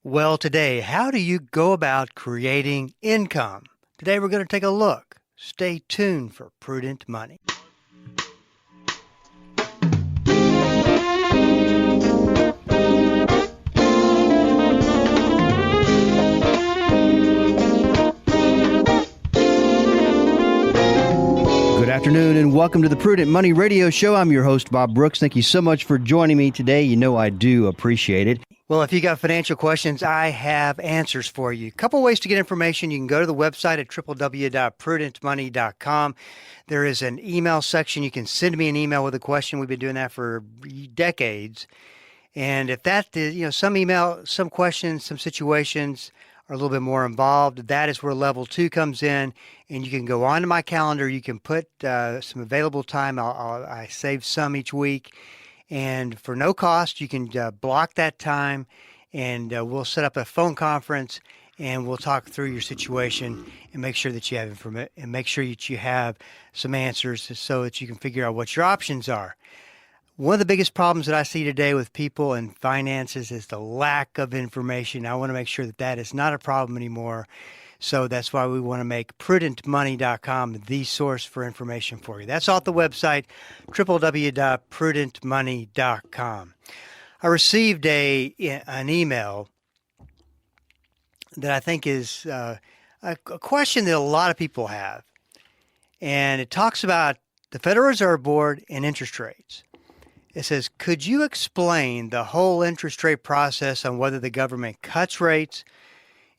Well, today, how do you go about creating income? Today, we're going to take a look. Stay tuned for Prudent Money. Good afternoon and welcome to the Prudent Money Radio Show. I'm your host, Bob Brooks. Thank you so much for joining me today. You know I do appreciate it. Well, if you got financial questions, I have answers for you. A couple ways to get information. You can go to the website at www.prudentmoney.com. There is an email section. You can send me an email with a question. We've been doing that for decades. And if that is, some questions, some situations are a little bit more involved, that is where level 2 comes in. And you can go onto my calendar. You can put some available time. I save some each week. And for no cost, you can block that time, and we'll set up a phone conference, and we'll talk through your situation and make sure that you have information and make sure that you have some answers so that you can figure out what your options are. One of the biggest problems that I see today with people and finances is the lack of information. I want to make sure that that is not a problem anymore. So that's why we want to make prudentmoney.com the source for information for you. That's off the website, www.prudentmoney.com. I received an email that I think is a question that a lot of people have. And it talks about the Federal Reserve Board and interest rates. It says, could you explain the whole interest rate process on whether the government cuts rates,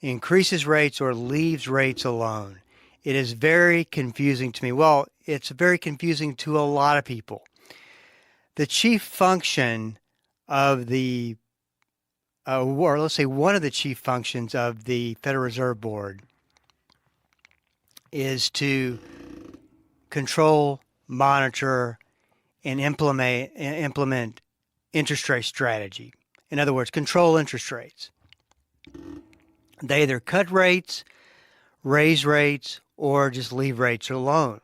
increases rates, or leaves rates alone? It is very confusing to me. Well, it's very confusing to a lot of people. The chief function of or let's say one of the chief functions of the Federal Reserve Board is to control, monitor, and implement interest rate strategy. In other words, control interest rates. They either cut rates, raise rates, or just leave rates alone.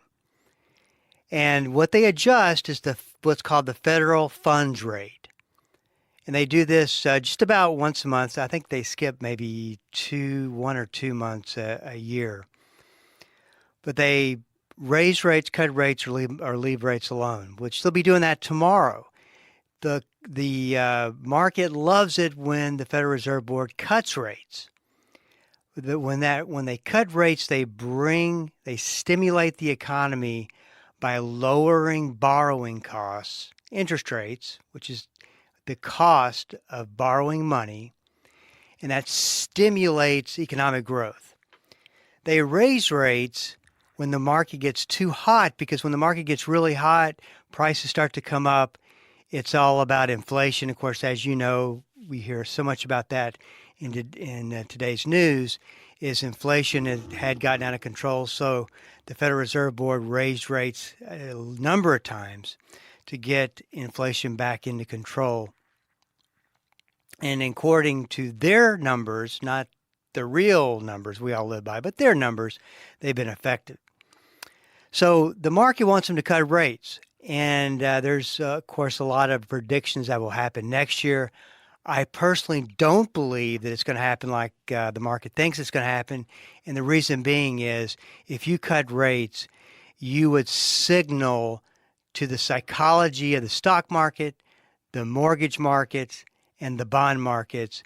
And what they adjust is what's called the federal funds rate. And they do this just about once a month. I think they skip maybe 1 or 2 months a year. But they raise rates, cut rates, or leave rates alone, which they'll be doing that tomorrow. The market loves it when the Federal Reserve Board cuts rates. When they cut rates, they stimulate the economy by lowering borrowing costs, interest rates, which is the cost of borrowing money, and that stimulates economic growth. They raise rates when the market gets too hot, because when the market gets really hot, prices start to come up. It's all about inflation. Of course, as you know, we hear so much about that in today's news. Is inflation had gotten out of control, so the Federal Reserve Board raised rates a number of times to get inflation back into control. And according to their numbers, not the real numbers we all live by, but their numbers, they've been effective. So the market wants them to cut rates. And there's, of course, a lot of predictions that will happen next year. I personally don't believe that it's going to happen like the market thinks it's going to happen. And the reason being is if you cut rates, you would signal to the psychology of the stock market, the mortgage markets, and the bond markets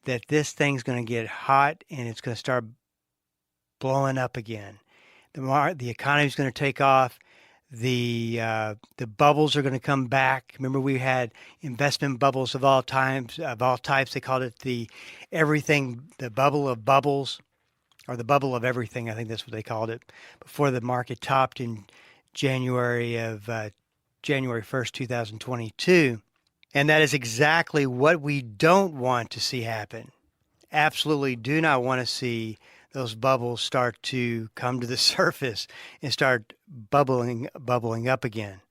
that this thing's going to get hot and it's going to start blowing up again. The economy's going to take off. The bubbles are going to come back. Remember, we had investment bubbles of all types. They called it the bubble of bubbles, or the bubble of everything. I think that's what they called it before the market topped in January 1st, 2022. And that is exactly what we don't want to see happen. Absolutely do not want to see those bubbles start to come to the surface and start bubbling up again.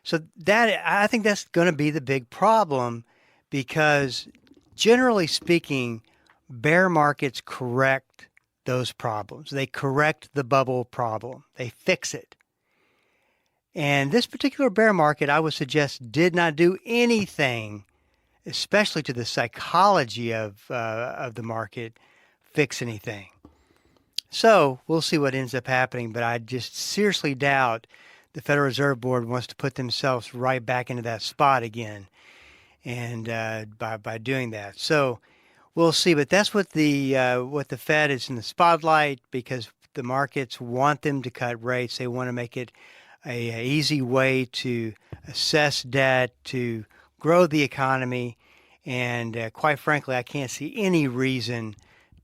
So I think that's going to be the big problem, because generally speaking, bear markets correct those problems. They correct the bubble problem. They fix it. And this particular bear market, I would suggest, did not do anything especially to the psychology of the market, fix anything. So we'll see what ends up happening, but I just seriously doubt the Federal Reserve Board wants to put themselves right back into that spot again, and by doing that. So we'll see, but that's what the Fed is in the spotlight because the markets want them to cut rates. They want to make it a easy way to assess debt, to grow the economy, and quite frankly, I can't see any reason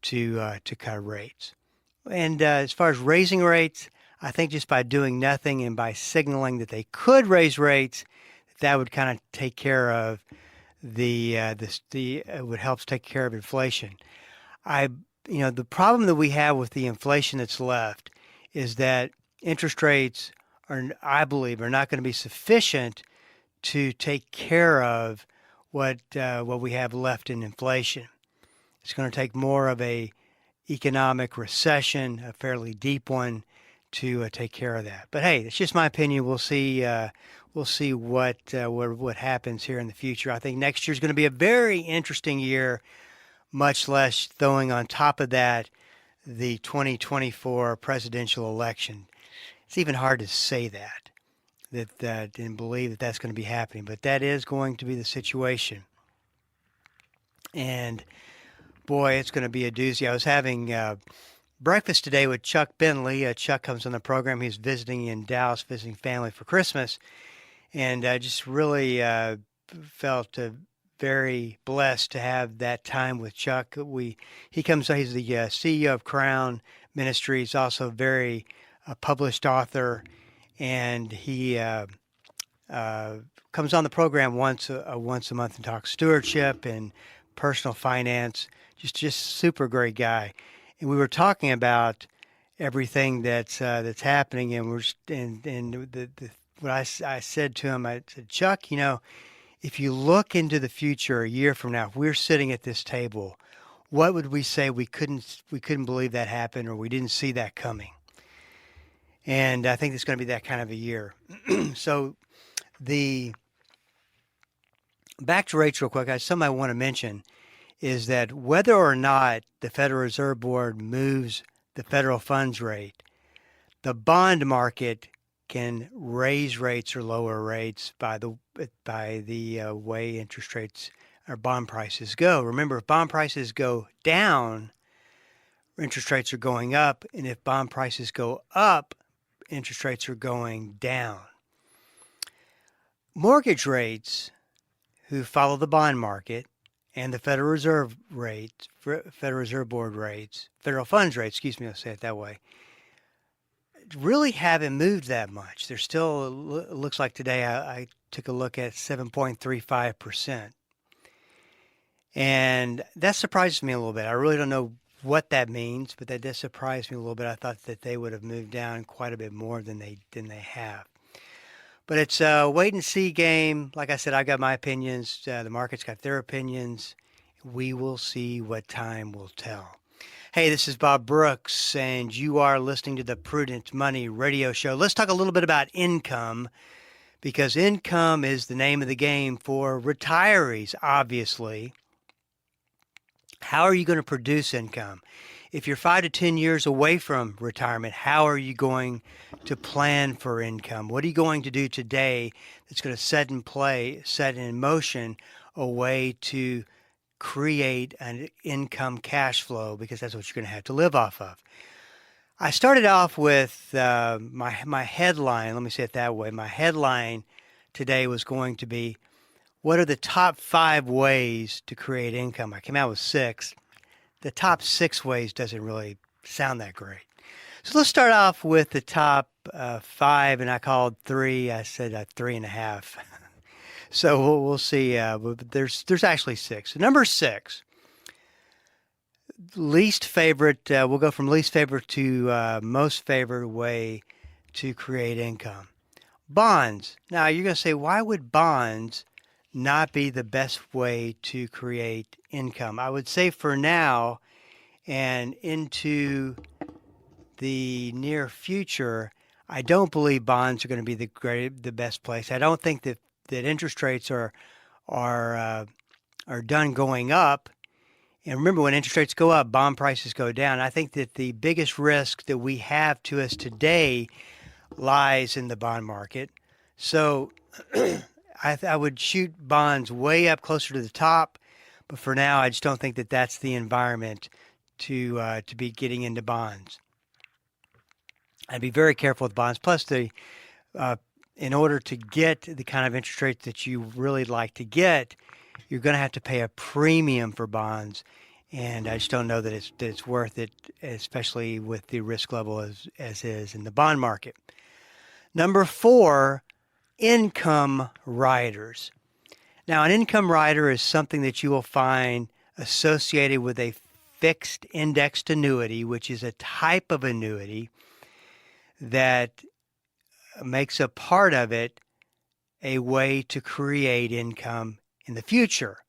to cut rates. And as far as raising rates, I think just by doing nothing and by signaling that they could raise rates, that would kind of take care of it would help take care of inflation. The problem that we have with the inflation that's left is that interest rates I believe, are not going to be sufficient to take care of what we have left in inflation. It's going to take more of a economic recession, a fairly deep one, to take care of that. But hey, it's just my opinion. We'll see. We'll see what happens here in the future. I think next year is going to be a very interesting year, much less throwing on top of that the 2024 presidential election. It's even hard to say that and believe that that's going to be happening, but that is going to be the situation. And boy, it's going to be a doozy. I was having breakfast today with Chuck Bentley. Chuck comes on the program. He's visiting in Dallas, visiting family for Christmas. And I just really felt very blessed to have that time with Chuck. He's the CEO of Crown Ministries, also very published author, and he comes on the program once a month and talks stewardship and personal finance. Just super great guy. And we were talking about everything that's happening, and what I said to him, I said, Chuck, if you look into the future a year from now, if we're sitting at this table, what would we say we couldn't believe that happened, or we didn't see that coming? And I think it's going to be that kind of a year. So back to rates real quick, something I want to mention is that whether or not the Federal Reserve Board moves the federal funds rate, the bond market can raise rates or lower rates by the way interest rates or bond prices go. Remember, if bond prices go down, interest rates are going up, and if bond prices go up, interest rates are going down. Mortgage rates, who follow the bond market, and the Federal Reserve Board rates, federal funds rates, I'll say it that way, really haven't moved that much. They're still, it looks like today I took a look at 7.35%. And that surprises me a little bit. I really don't know what that means, but that does surprise me a little bit. I thought that they would have moved down quite a bit more than they have. But it's a wait and see game. Like I said, I got my opinions. The market's got their opinions. We will see what time will tell. Hey, this is Bob Brooks, and you are listening to the Prudent Money Radio Show. Let's talk a little bit about income, because income is the name of the game for retirees, obviously. How are you going to produce income? If you're 5 to 10 years away from retirement, how are you going to plan for income? What are you going to do today that's going to set in motion a way to create an income cash flow, because that's what you're going to have to live off of? I started off with my headline. Let me say it that way. My headline today was going to be, what are the top 5 ways to create income? I came out with 6. The top 6 ways doesn't really sound that great. So let's start off with the top 5, and I called 3. I said 3.5. So we'll see. There's actually 6. Number 6, least favorite. We'll go from least favorite to most favorite way to create income. Bonds. Now you're going to say, why would bonds not be the best way to create income? I would say for now and into the near future, I don't believe bonds are going to be the best place. I don't think that interest rates are are done going up, and remember, when interest rates go up, bond prices go down. I think that the biggest risk that we have to us today lies in the bond market. So I would shoot bonds way up closer to the top, but for now, I just don't think that that's the environment to be getting into bonds. I'd be very careful with bonds. Plus, in order to get the kind of interest rates that you really like to get, you're going to have to pay a premium for bonds, and I just don't know that it's worth it, especially with the risk level as is in the bond market. Number 4, income riders. Now, an income rider is something that you will find associated with a fixed indexed annuity, which is a type of annuity that makes a part of it a way to create income in the future.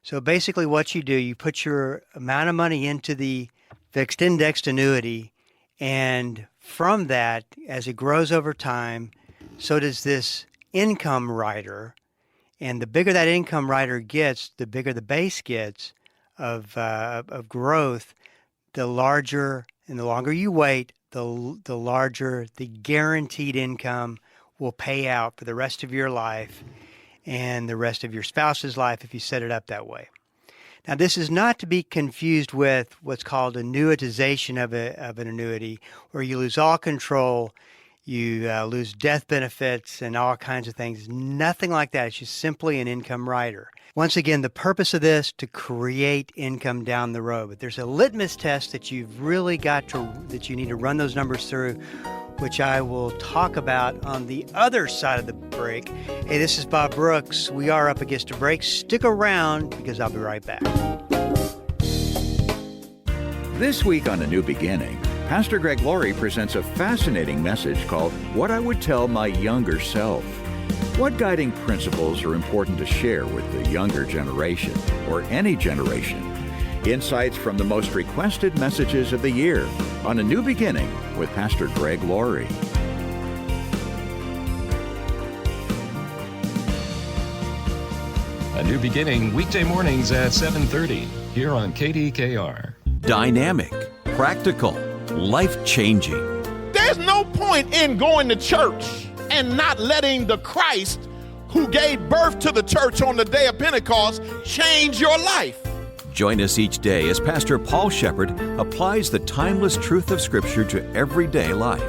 So basically what you do, you put your amount of money into the fixed indexed annuity, and from that, as it grows over time, so does this income rider. And the bigger that income rider gets, the bigger the base gets of growth, the larger and the longer you wait, the larger the guaranteed income will pay out for the rest of your life and the rest of your spouse's life if you set it up that way. Now, this is not to be confused with what's called annuitization of an annuity, where you lose all control, you lose death benefits and all kinds of things. Nothing like that. It's just simply an income rider. Once again, the purpose of this to create income down the road. But there's a litmus test that you've really that you need to run those numbers through, which I will talk about on the other side of the break. Hey, this is Bob Brooks. We are up against a break. Stick around because I'll be right back. This week on A New Beginning, Pastor Greg Laurie presents a fascinating message called What I Would Tell My Younger Self. What guiding principles are important to share with the younger generation, or any generation? Insights from the most requested messages of the year on A New Beginning with Pastor Greg Laurie. A New Beginning, weekday mornings at 7:30 here on KDKR. Dynamic, practical, life-changing. There's no point in going to church and not letting the Christ who gave birth to the church on the day of Pentecost change your life. Join us each day as Pastor Paul Shepherd applies the timeless truth of Scripture to everyday life.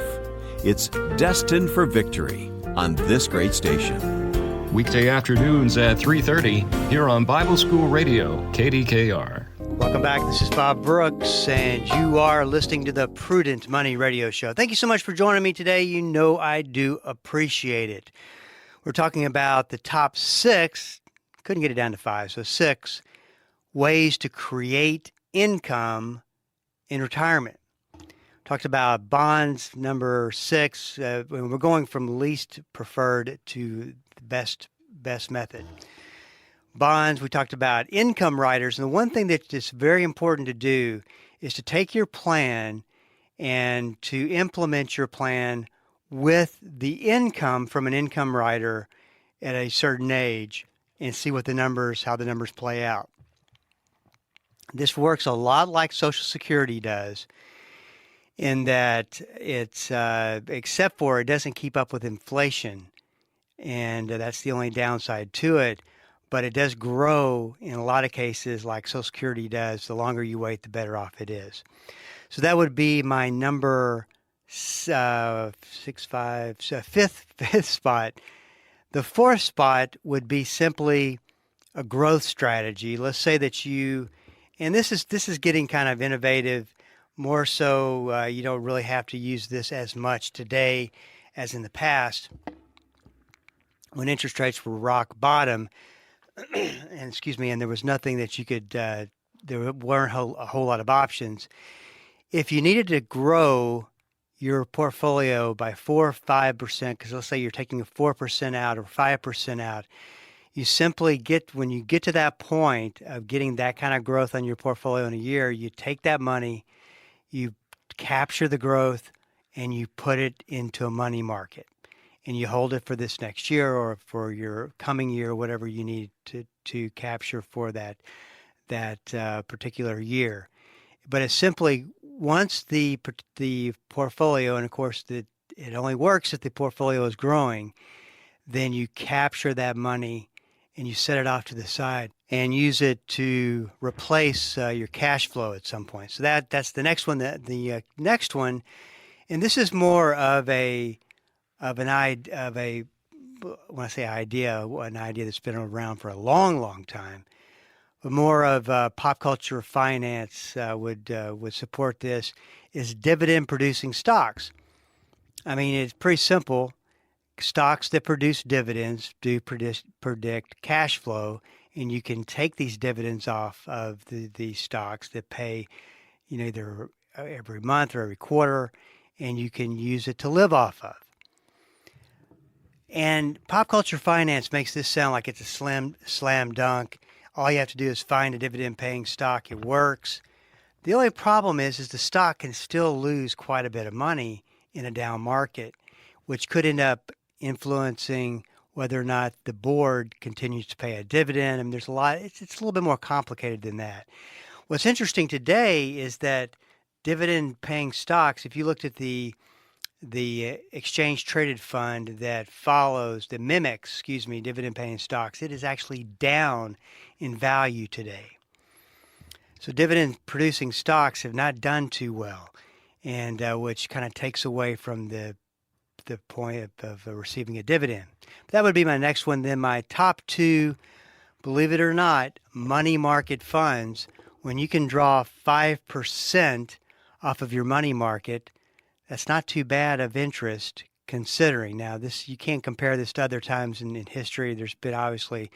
It's Destined for Victory on this great station. Weekday afternoons at 3:30 here on Bible School Radio, KDKR. Welcome back. This is Bob Brooks, and you are listening to the Prudent Money Radio Show. Thank you so much for joining me today. You know I do appreciate it. We're talking about the top 6, couldn't get it down to 5, so 6 ways to create income in retirement. Talked about bonds, number 6. We're going from least preferred to the best method. Bonds, we talked about income riders. And the one thing that's just very important to do is to take your plan and to implement your plan with the income from an income rider at a certain age and see how the numbers play out. This works a lot like Social Security does, in that it's, except for it doesn't keep up with inflation, and that's the only downside to it, but it does grow in a lot of cases like Social Security does. The longer you wait, the better off it is. So that would be my number fifth spot. The 4th spot would be simply a growth strategy. Let's say that and this is getting kind of innovative, more so you don't really have to use this as much today as in the past when interest rates were rock bottom, and there was nothing that you could, there weren't a whole lot of options. If you needed to grow your portfolio by 4 or 5%, because let's say you're taking 4% out or 5% out, you simply when you get to that point of getting that kind of growth on your portfolio in a year, you take that money, you capture the growth, and you put it into a money market. and you hold it for this next year or for your coming year, whatever you need to capture for that particular year. But it's simply once the portfolio, and of course it only works if the portfolio is growing, then you capture that money and you set it off to the side and use it to replace your cash flow at some point. So that's the next one. The next one, and this is more of an idea that's been around for a long, long time, but more of pop culture finance would support this, is dividend producing stocks. I mean, it's pretty simple. Stocks that produce dividends do predict cash flow, and you can take these dividends off of the stocks that pay, either every month or every quarter, and you can use it to live off of. And pop culture finance makes this sound like it's a slam dunk. All you have to do is find a dividend-paying stock. It works. The only problem is the stock can still lose quite a bit of money in a down market, which could end up influencing whether or not the board continues to pay a dividend. I mean, there's a lot. It's a little bit more complicated than that. What's interesting today is that dividend-paying stocks, if you looked at the exchange-traded fund that mimics dividend-paying stocks, it is actually down in value today. So dividend-producing stocks have not done too well, and which kind of takes away from the point of receiving a dividend. But that would be my next one. Then my top two, believe it or not, money market funds. When you can draw 5% off of your money market, that's not too bad of interest considering. Now, you can't compare this to other times in history. There's been obviously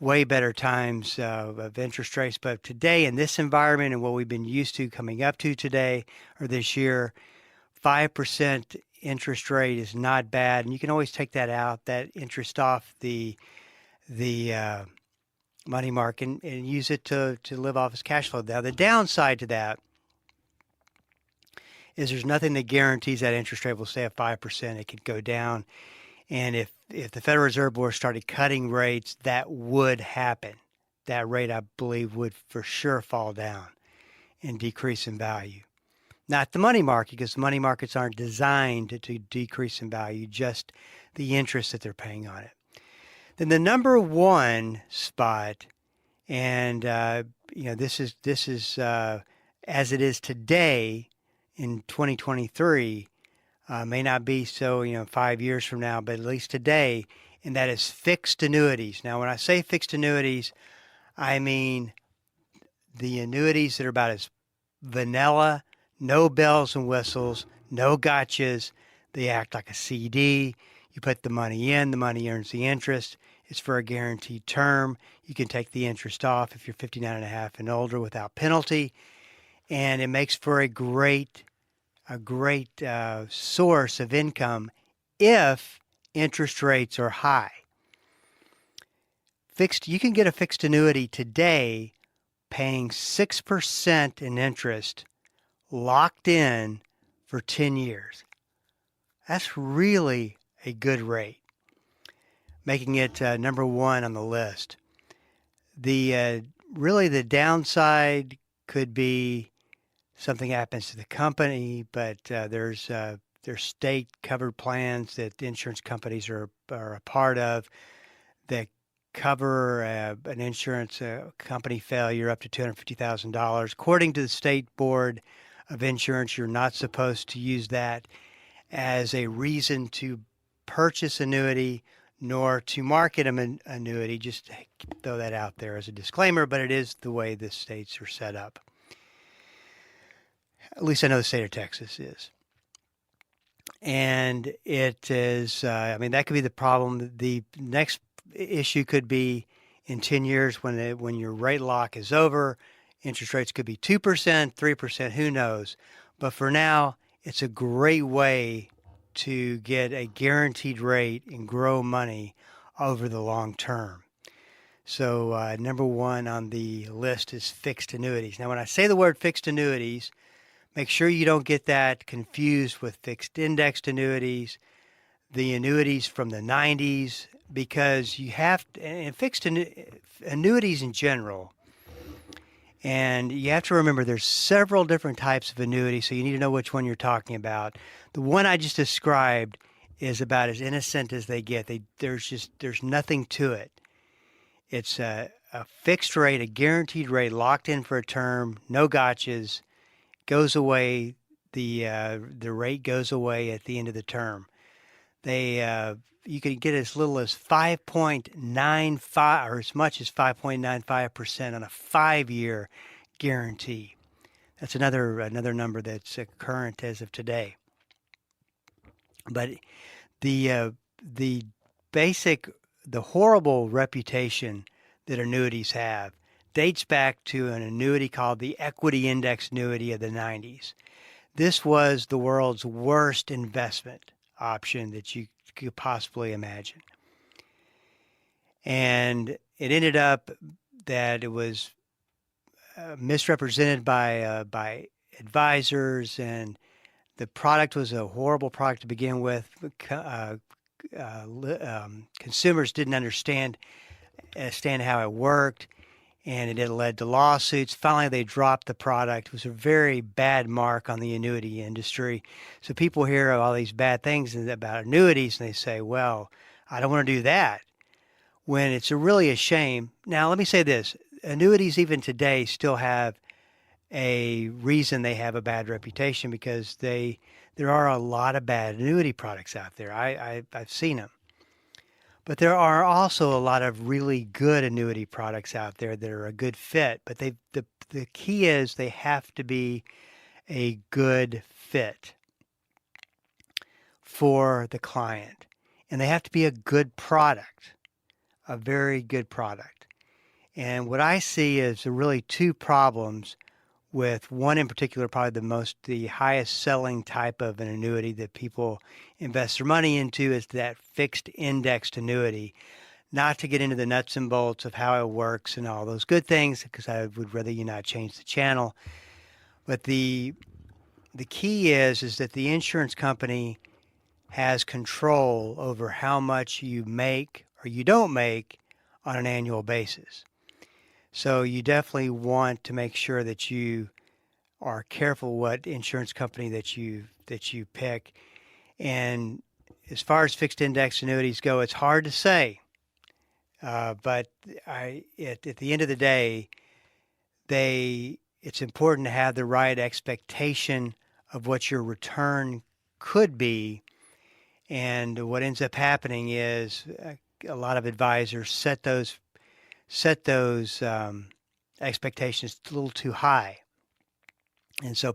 way better times of interest rates. But today, in this environment and what we've been used to coming up to today or this year, 5% interest rate is not bad. And you can always take that interest off the money market and use it to live off as cash flow. Now, the downside to that is there's nothing that guarantees that interest rate will stay at 5%. It could go down. And if the Federal Reserve Board started cutting rates, that would happen. That rate, I believe, would for sure fall down and decrease in value. Not the money market, because money markets aren't designed to decrease in value, just the interest that they're paying on it. Then the number one spot, and this is as it is today in 2023, may not be so 5 years from now, but at least today, and that is fixed annuities. Now, when I say fixed annuities, I mean the annuities that are about as vanilla, no bells and whistles, no gotchas. They act like a CD. You put the money in, the money earns the interest. It's for a guaranteed term. You can take the interest off if you're 59 and a half and older without penalty. And it makes for a great source of income if interest rates are high. You can get a fixed annuity today paying 6% in interest locked in for 10 years. That's really a good rate, making it number one on the list. The downside could be something happens to the company, but there's state covered plans that the insurance companies are a part of that cover an insurance company failure up to $250,000. According to the State Board of Insurance, you're not supposed to use that as a reason to purchase annuity nor to market an annuity. Just throw that out there as a disclaimer, but it is the way the states are set up. At least I know the state of Texas is. And it is, that could be the problem. The next issue could be in 10 years when your rate lock is over, interest rates could be 2%, 3%, who knows. But for now, it's a great way to get a guaranteed rate and grow money over the long term. So number one on the list is fixed annuities. Now, when I say the word fixed annuities, make sure you don't get that confused with fixed indexed annuities. the annuities from the 90s, because you have to, and fixed annuities in general. And you have to remember there's several different types of annuities, so you need to know which one you're talking about. The one I just described is about as innocent as they get. There's nothing to it. It's a fixed rate, a guaranteed rate, locked in for a term, no gotchas, goes away. The rate goes away at the end of the term. You can get as little as 5.95 or as much as 5.95% on a 5-year guarantee. That's another number that's current as of today. But the horrible reputation that annuities have dates back to an annuity called the equity index annuity of the 90s. This was the world's worst investment option that you could possibly imagine. And it ended up that it was misrepresented by advisors, and the product was a horrible product to begin with. Consumers didn't understand how it worked, and it led to lawsuits. Finally, they dropped the product. It was a very bad mark on the annuity industry. So people hear all these bad things about annuities, and they say, well, I don't want to do that, when it's really a shame. Now, let me say this. Annuities, even today, still have a reason they have a bad reputation, because there are a lot of bad annuity products out there. I've seen them. But there are also a lot of really good annuity products out there that are a good fit. But the key is they have to be a good fit for the client. And they have to be a good product, a very good product. And what I see is really two problems with one in particular, probably the highest selling type of an annuity that people invest their money into is that fixed indexed annuity. Not to get into the nuts and bolts of how it works and all those good things, because I would rather you not change the channel. But the key is that the insurance company has control over how much you make or you don't make on an annual basis. So you definitely want to make sure that you are careful what insurance company that you pick. And as far as fixed index annuities go, it's hard to say. But at the end of the day, it's important to have the right expectation of what your return could be. And what ends up happening is a lot of advisors set those expectations a little too high, and so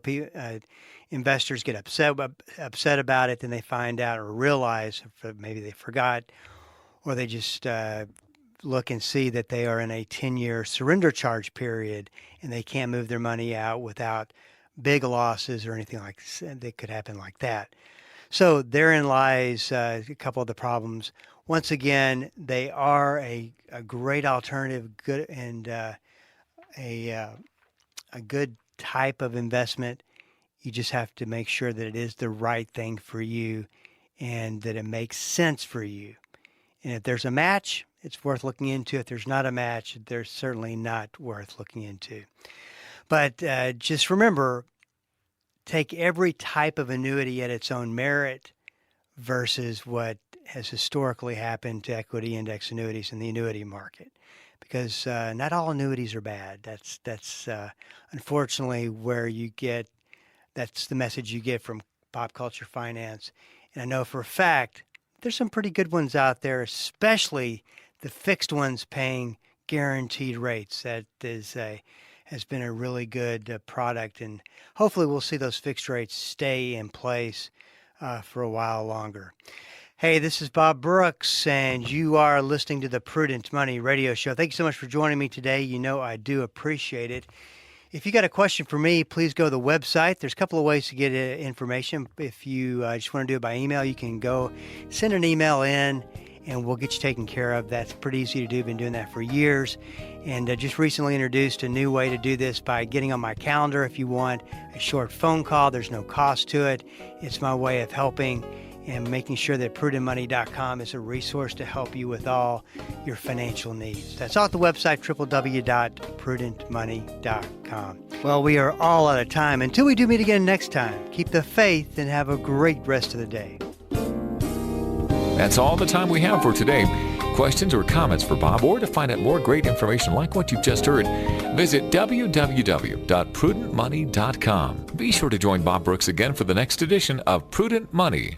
investors get upset about it. Then they find out or realize, maybe they forgot, or they just look and see that they are in a 10-year surrender charge period, and they can't move their money out without big losses or anything like that could happen like that. So therein lies a couple of the problems. Once again, they are a great alternative, good and a good type of investment. You just have to make sure that it is the right thing for you and that it makes sense for you. And if there's a match, it's worth looking into. If there's not a match, they're certainly not worth looking into. But just remember, take every type of annuity at its own merit versus what has historically happened to equity index annuities in the annuity market, because not all annuities are bad. That's unfortunately that's the message you get from Pop Culture Finance. And I know for a fact there's some pretty good ones out there, especially the fixed ones paying guaranteed rates. That has been a really good product, and hopefully we'll see those fixed rates stay in place for a while longer. Hey, this is Bob Brooks, and you are listening to the Prudent Money Radio Show. Thank you so much for joining me today. You know I do appreciate it. If you got a question for me, please go to the website. There's a couple of ways to get information. If you just want to do it by email, you can go send an email in, and we'll get you taken care of. That's pretty easy to do. Been doing that for years. And just recently introduced a new way to do this by getting on my calendar. If you want a short phone call, there's no cost to it. It's my way of helping and making sure that prudentmoney.com is a resource to help you with all your financial needs. That's all at the website, www.prudentmoney.com. Well, we are all out of time. Until we do meet again next time, keep the faith and have a great rest of the day. That's all the time we have for today. Questions or comments for Bob, or to find out more great information like what you've just heard, visit www.prudentmoney.com. Be sure to join Bob Brooks again for the next edition of Prudent Money.